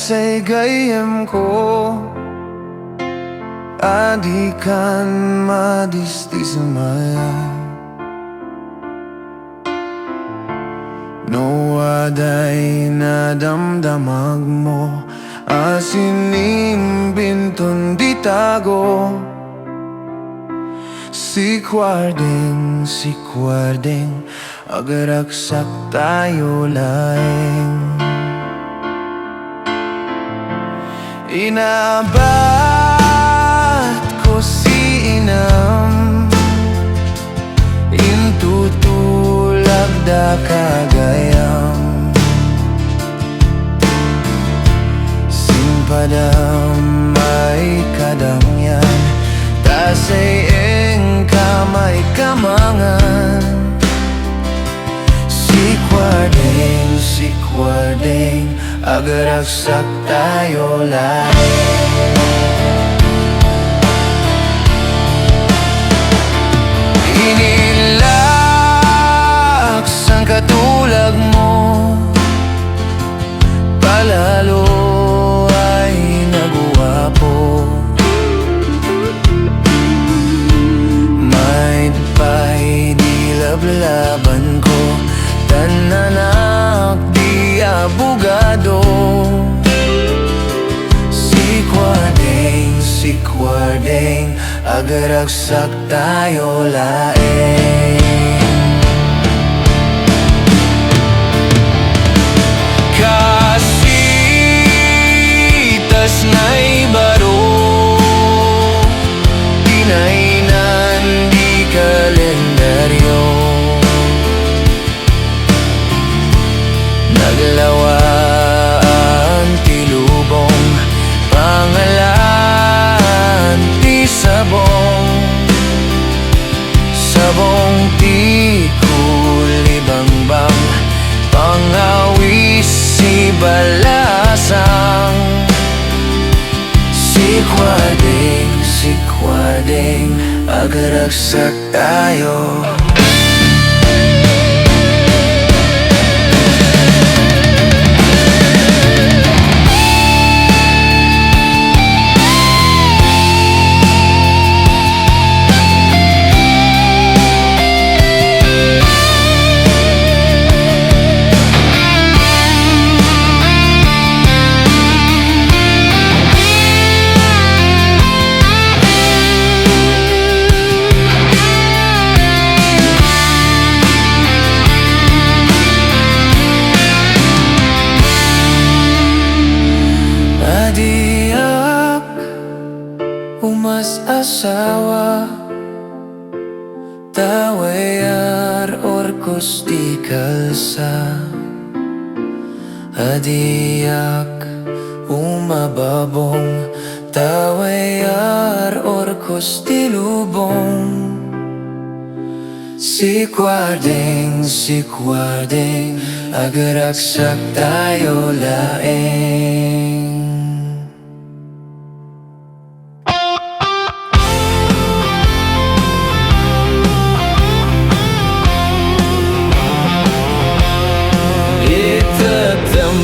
Tasay gayem ko adikan madistismaya no aday nadamdamag mo asinimbintun ditago Sikwardeng, sikwardeng agaraksak tayo laeng Inabat ko si inam Intutulag da kagayam Simpadam may kadangyan Tasay engka may kamangan Sikwardeng, sikwardeng agaraksak tayo laeng Inilaks ang katulag mo Palalo ay naguwapo May pa'y dilablaban ko Tananak di abogado Sikwardeng, sikwardeng agaraksak tayo laeng Kasitas na'y baro Tinainan di kalendaryo Naglawaan ti lubong Pangalan ti sabong Sabong ti kulibangbang Pangawis si balasang Sikwardeng, sikwardeng agaraksak tayo asawa Tawayar orkos di kalsa Adiak umababong Tawayar orkos di lubong Sikwardeng, sikwardeng agaraksak tayo laeng Itetem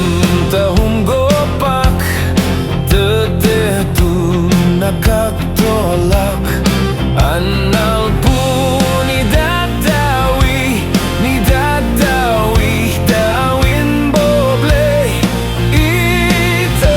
tahong gopak Tetetu nakatolak Anal po ni dadawi Dawin boble Itetem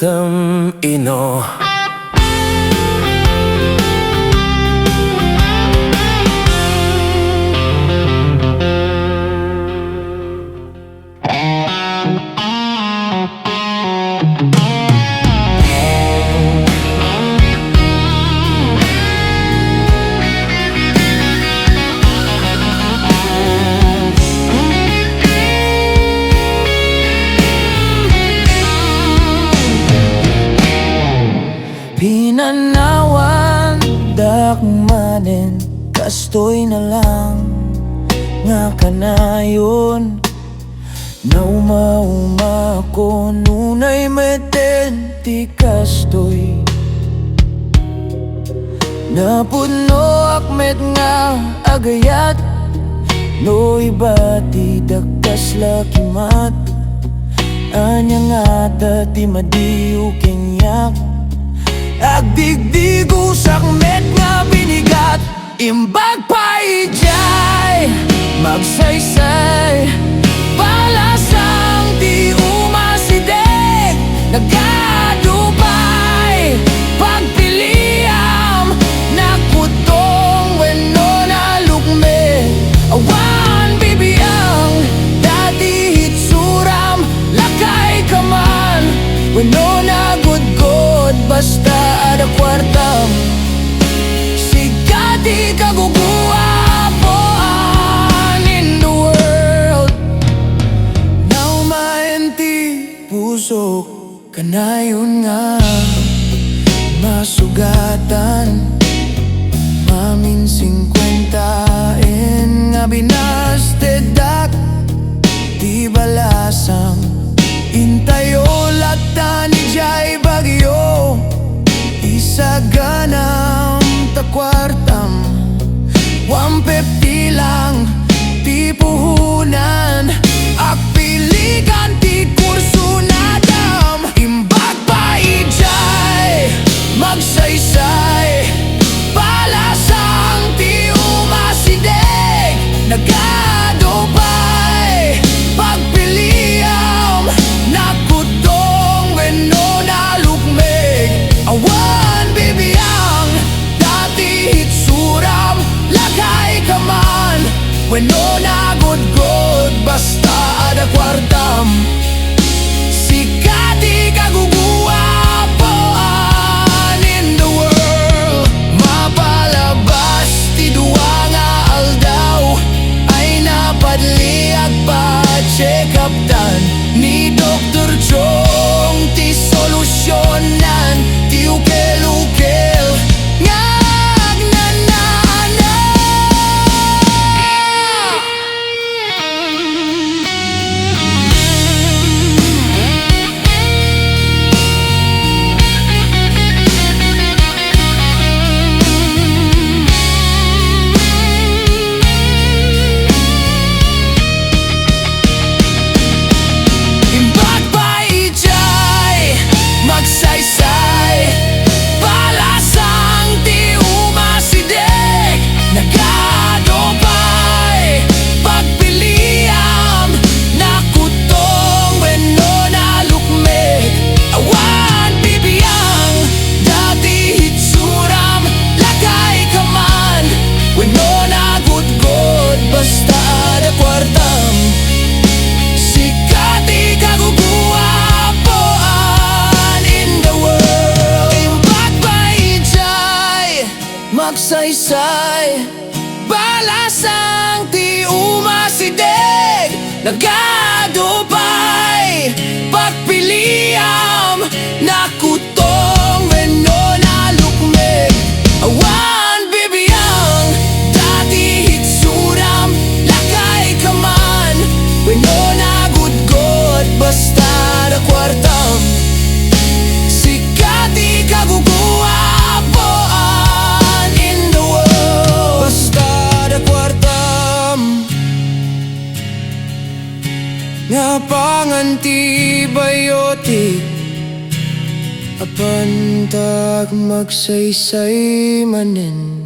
Itetem ino. Pinanawan dakmanen kastoy na lang nga kanayon na uma ko nunay meten ti kastoy napuno akmet nga agayat no iba ti dakkas lakimat anya nga ti madiu kenyak agdigdigo sakmet nga binigat imbag pa ijay magsaysay palasang di umasideg nagkadupay pagpiliam nakutong wenno na lukme awan bibiyang dati hitsuram lakay kaman wenno na gudgod basta ada kwartam sigati kaguguapoan in the world now maenti puso kanayon nga masugatan mamin 50 nga binastedak di balasang intayo lata ni jay bagyo isaganam takwartam 150 lang ti puhunan akpiligan ti kurso na dam imbag pa ijay magsaysay palasang ti umasideg nagadupay pagpiliam nakutong wenno na lukmeg awan bibiyang dati hitsuram lagay kaman wenno na gudgod basta ada kwartam sikati kaguguapoan in the world mapalabas ti duwa nga aldaw ay napadliag pa check up dan ni Dr. Chong ti solusyonan ti ukel-ukel ngagnanana imbag pa ijay magsaysay palasang ti umasideg nagadupay pagpiliam nakutong wenno na lukmeg awan bibiyang dati hitsuram lagay kaman wenno na gudgod basta ada kwartam sikati kaguguapoan in the world imbag pa ijay magsaysay balasang ti umasideg nagadupay pagpiliam nakutong wenno na lukmeg awan bibiyang dati hitsuram lakay kaman wenno na gudgod basta ada kwartam sikati kaguguapoan in the world basta ada kwartam nga pangantibiotic apan tag magsaysay manen.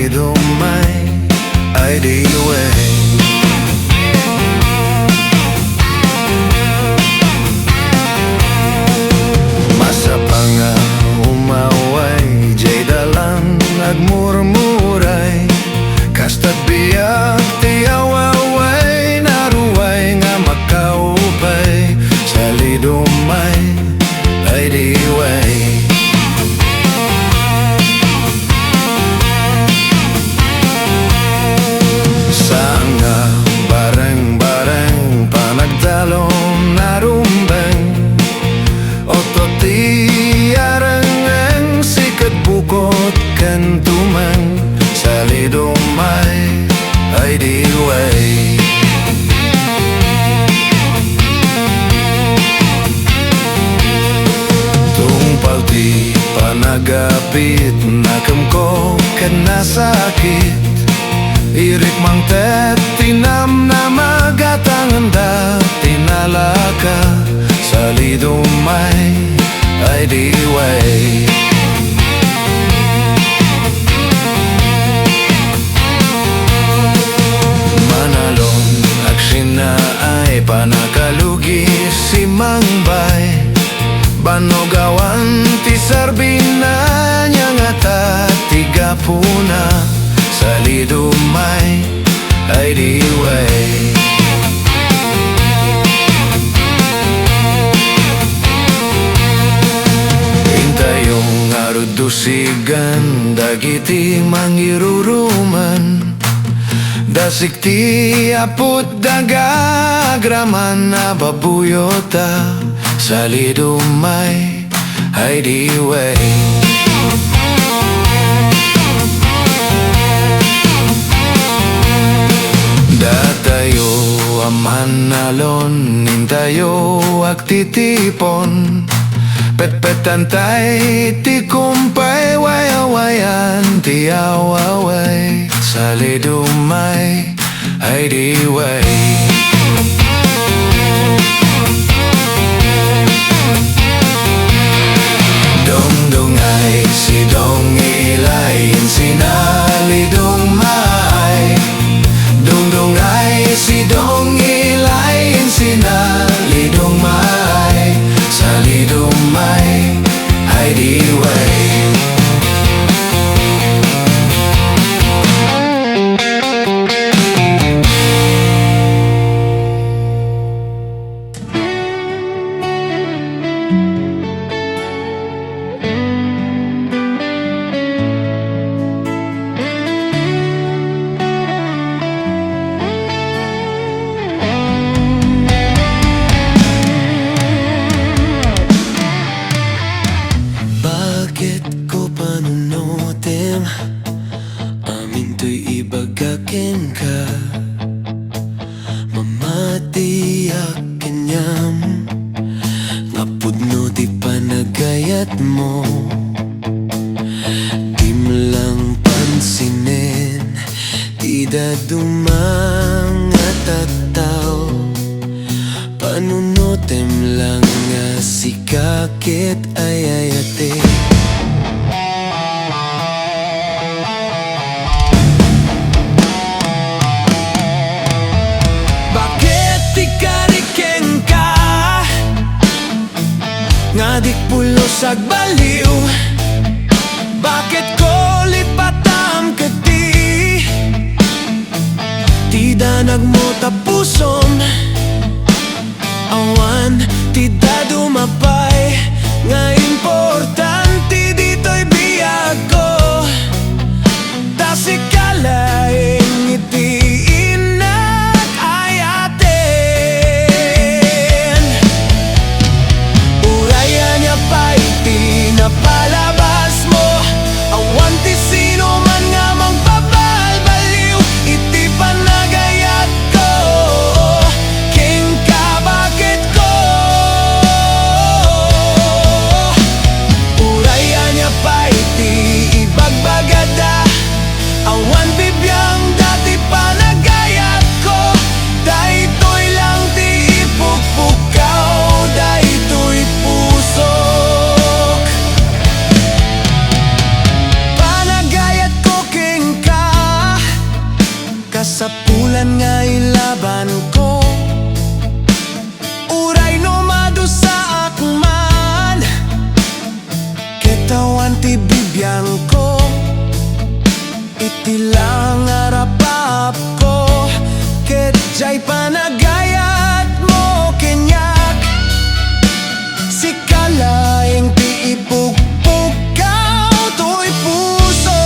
Salidummay ay di way. Masapa nga umaway, jay dalang nagmurmuray, kasta't biyak ti awaway, naruway nga makaupay. Salidummay ay di way. Saan nga bareng-bareng panagdalong narumbeng, oto ti areng sikat bukot kentumeng. Salidummay ay di way. Tungpal ti panagapit, nakam ko ken nasakit, irik mang tet tinam na magatangan da tinalaka. Salidummay ay di way. Manalon aksina ay panakalugi si mangbay, banogawan ti sarbina niya nga ta tiga puna. Salidummay ay di way. Intayong arudusigan dagiti mangiruruman, dasik ti aput dagagraman na babuyota. Salidummay ay di way. Datayo amanalon, nintayo aktitipon, pet-petan tay ti kumpay, wayawayan ti awaway. Salidummay ay di way. Dongdongay si dongilay, Salidummay. Dongdongay si dongilay, Salidummay. Salidummay ay di way. Dumang at ataw, panunutem lang nga si kakit ayayate. Bakit di karikeng ka nga dik pulos agbaliw? Bakit ko lipatam kati tidanag mo tapuson? Awan tida dumapay, nga importante dito'y biyag ko. Tasik kalaing itiin at ayatin. Urayan niya pa'y pinapalabas mo. Awan ti sino man nga magbabalbaliw, iti panagayat ko. man nga ilaban ko, uray nomado sa akman, ketawan ti bibiyang ko, iti lang arapap ko, ketjay panagayat mo kenyak, si kalaing ti ipugpukaw to'y puso.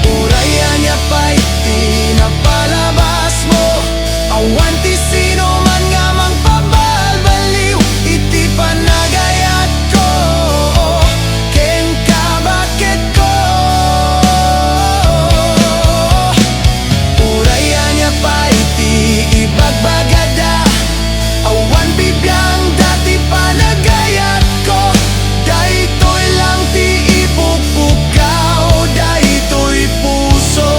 Urayan niya pa'y tinapalabas mo, awan ti sino man nga mang pabalbaliw, iti panagayat ko, ken kabakit ko. Urayan niya pa'y ti ibagbagada, awan bibiyang dati panagayat ko, daytoy lang ti ipupukkaw, daytoy puso.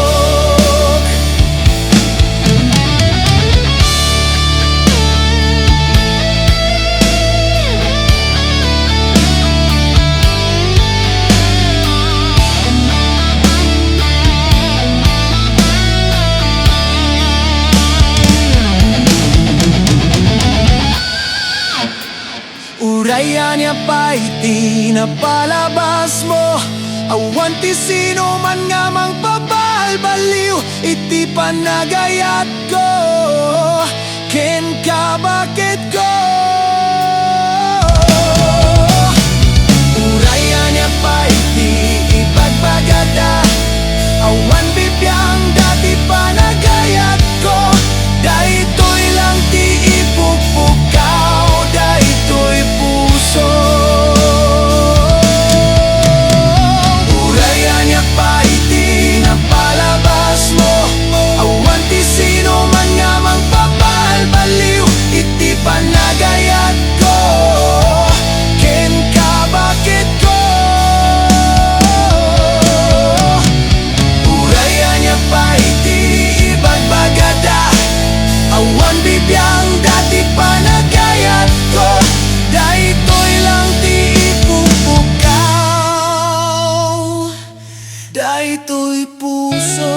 Urayan niya pa'y tinapalabas mo, awan ti sino man nga mang pabalbaliw, iti panagayat ko, ken kabakit ko. Urayan niya pa'y ti ipagbagada, awan bibiyang dati panagayat ko, daytoy lang ti ipupukkaw, daytoy puso. Urayan niya pa'y tinapalabas mo, awan ti sino man nga mang pabalbaliw, iti panagayat ko, ken kabakit ko. Urayan niya pa'y ti ibagbagada, awan bibiyang dati panagayat ko, daytoy lang ti ipupukkaw, daytoy puso.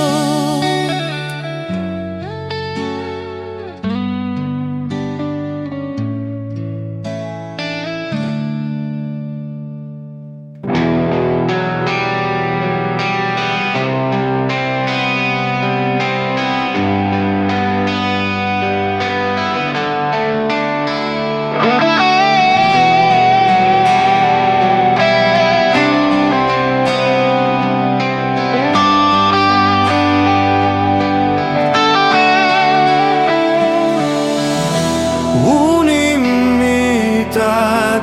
Unimita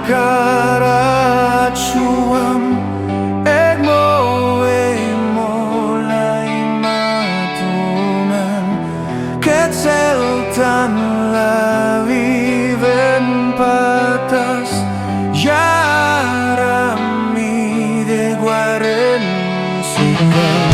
karachuam, egmo mulai matuman, ketseltan laviven patas, yarami de guaren sukan.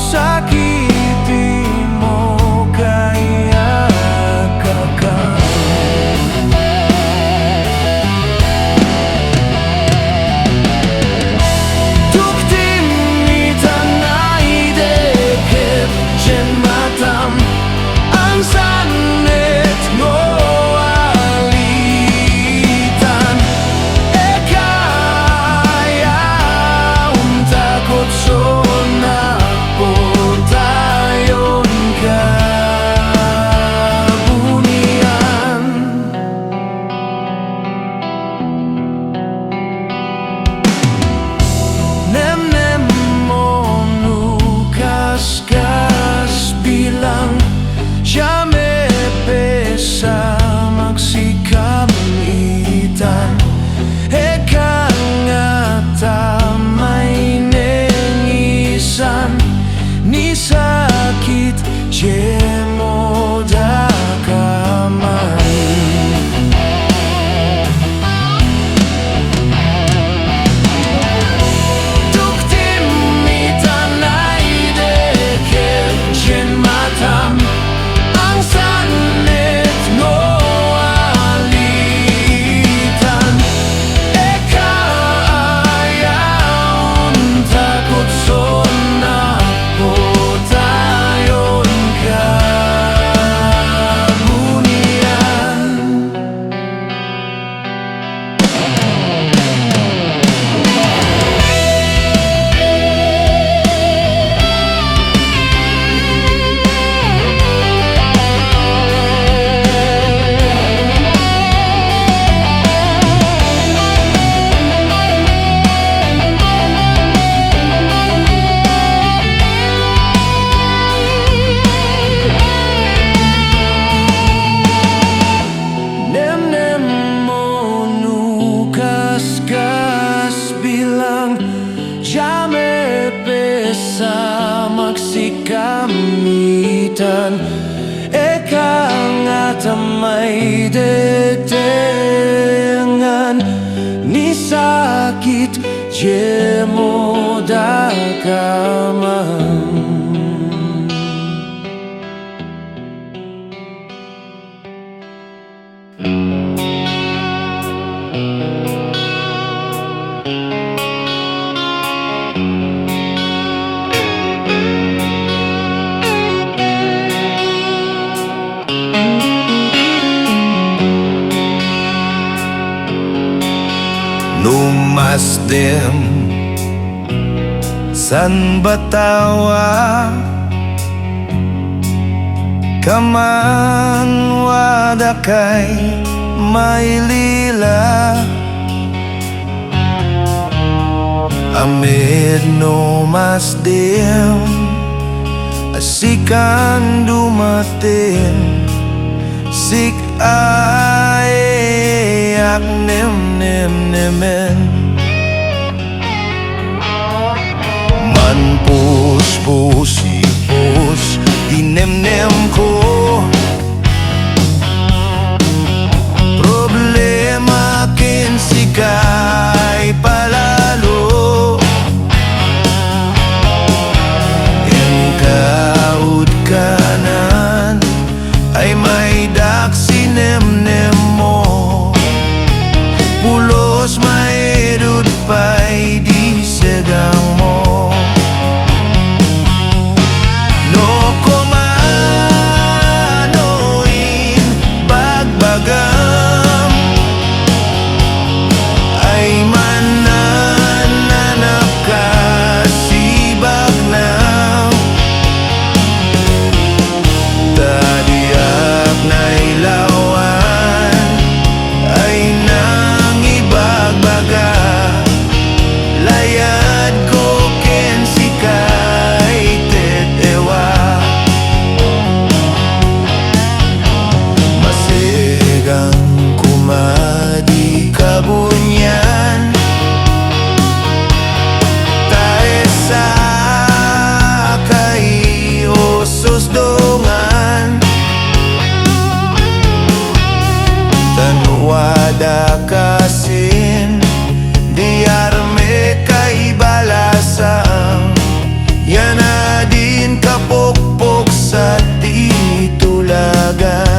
Sakiti mo kaya kakak. sa may detengan ni sakit jemo dakaman. Lumasdim san Batawa kaman wadakay mailila amid lumasdim asikan dumatin sik ayak nim man pus dinem ko problema kin sikay palalo yung kaud kanan ay may daksinem mo pulos may edud pa'y di segang mo no kumanoin bagbagam ay manananap ka sibag na tadiak na ilawan ay nang ibagbaga layad ko ken sikay tetewa masigang kumadi kabunyan tae sa kay osos dongan tanwada kasin diarme kay balasang yana din kapokpok sa titulagan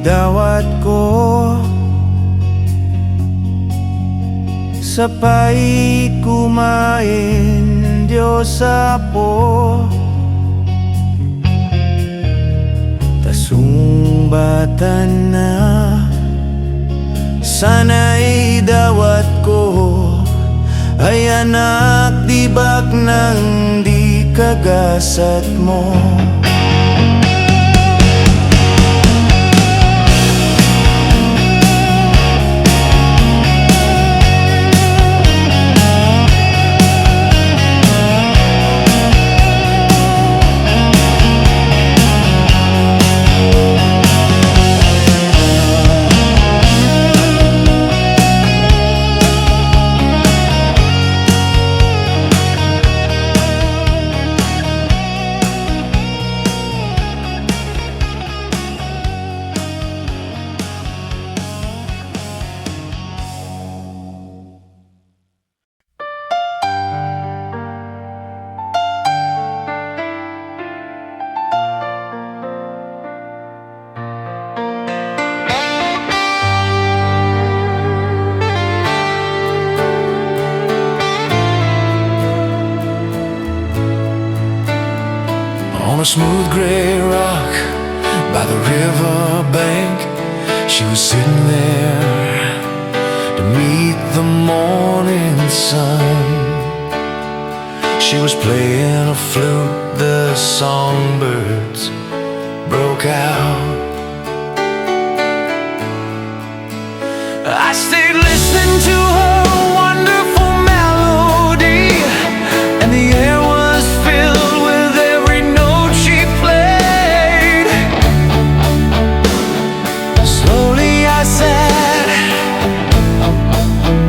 dawat ko sapay kumain Diyos apo tasumbatan na sana'y dawat ko ay anak dibak ng di kagasat mo a smooth gray rock by the river bank, she was sitting there to meet the morning sun. She was playing a flute, the songbirds broke out. I stayed listening to her wonderful melody, and the air was filled with every note she played. Slowly I sat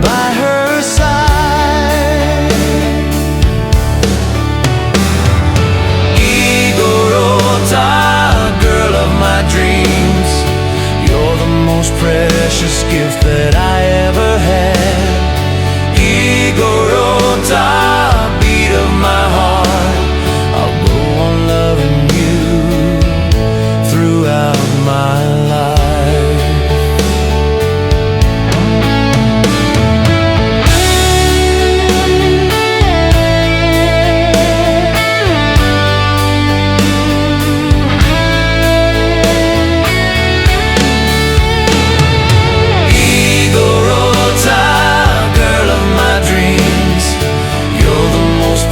by her side. Igorota, girl of my dreams, you're the most precious gift that I ever had. Igorota, beat of my heart, I'll go on loving you throughout my life.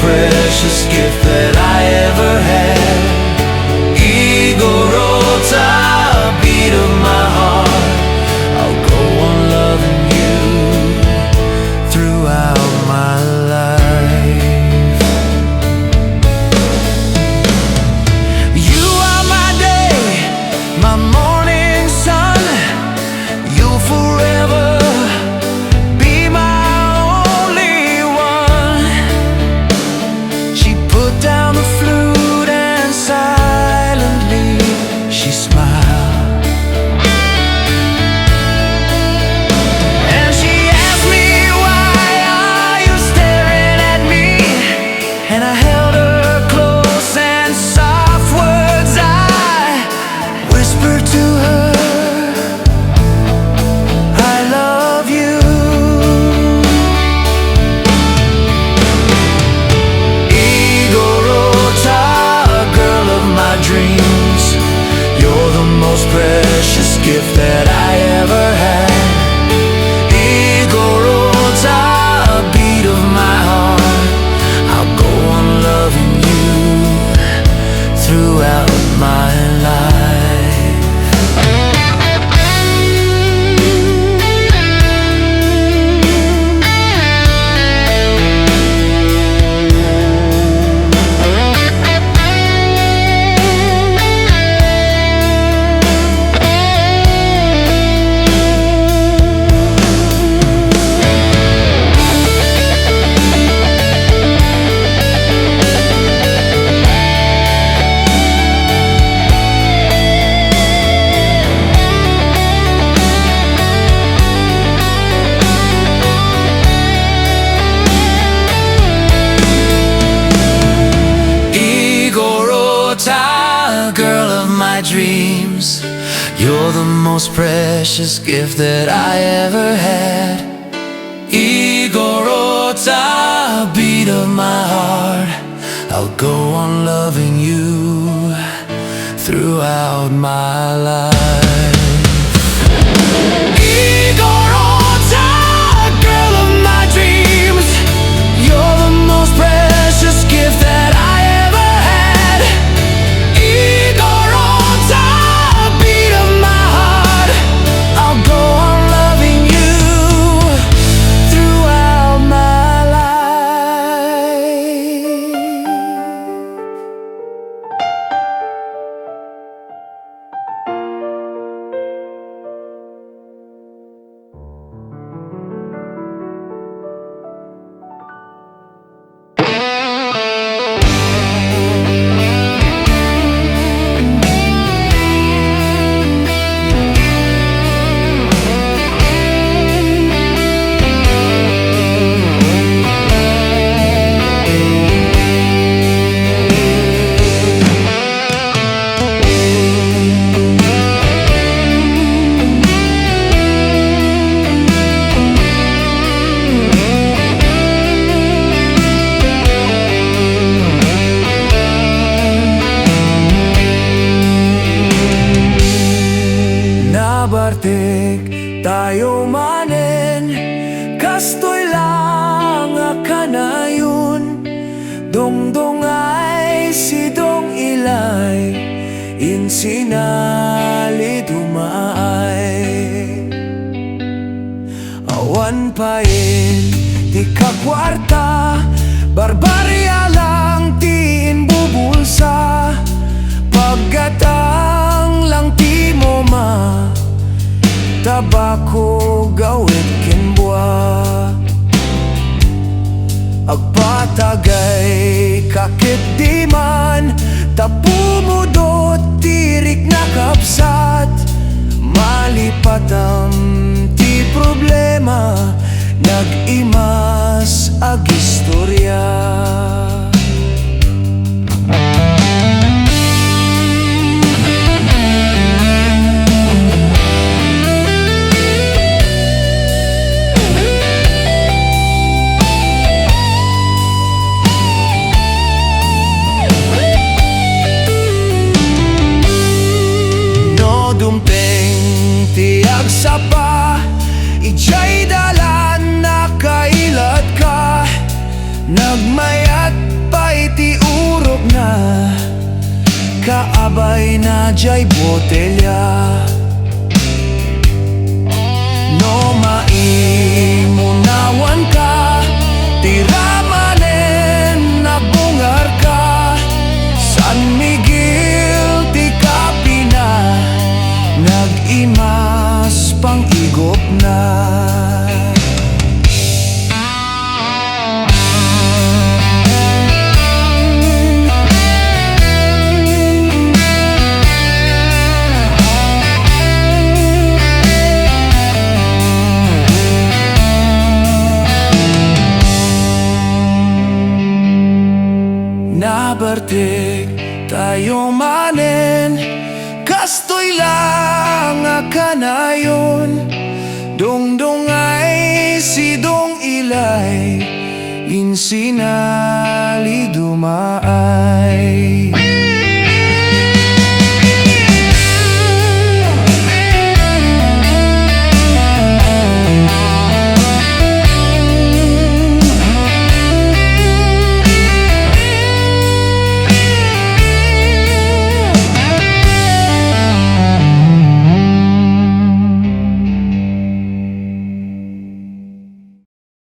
Precious gift that I ever had. Igorota, beat of my heart, I'll go on loving you throughout my life. You are my day, my morning sun. You'll forever be my only one. Put down the flute and silently she smiled. And she asked me, why are you staring at me? And I held her close and soft words I whispered to her, I love you. Dreams, you're the most precious gift that I ever had. Igorota, beat of my heart, I'll go on loving you throughout my life. Girl of my dreams, you're the most precious gift that I ever had. Igorota, beat of my heart, I'll go on loving you throughout my life. Igorota, girl of my dreams, you're the most precious gift that I ever had. Igorota, beat of my heart, I'll go on loving you throughout my life. tayo manen, kastoy lang kanayon. Dongdongay sidong ilay, Salidummay. Awan pain, di kakwarta, barbarya lang tiin bubulsa. Paggatang lang ti mo ma, tabako gawit kinbua. Agpatagay kakit di man, tapumudot tirik na kapsat. Malipatam ti problema, nag-imas ag istorya. Dumpeng tiag sapa, ijay dalan nakailat ka. Nagmayat pa iti urok na, kaabay na jay botelya. No maimunawan ka, tiramanen nabungar ka. San Miguel ti Kapina, nag-imas pang igop na. Nabartik tayo manen, kastoy lang kanayon. Dongdongay sidong ilay, Salidummay.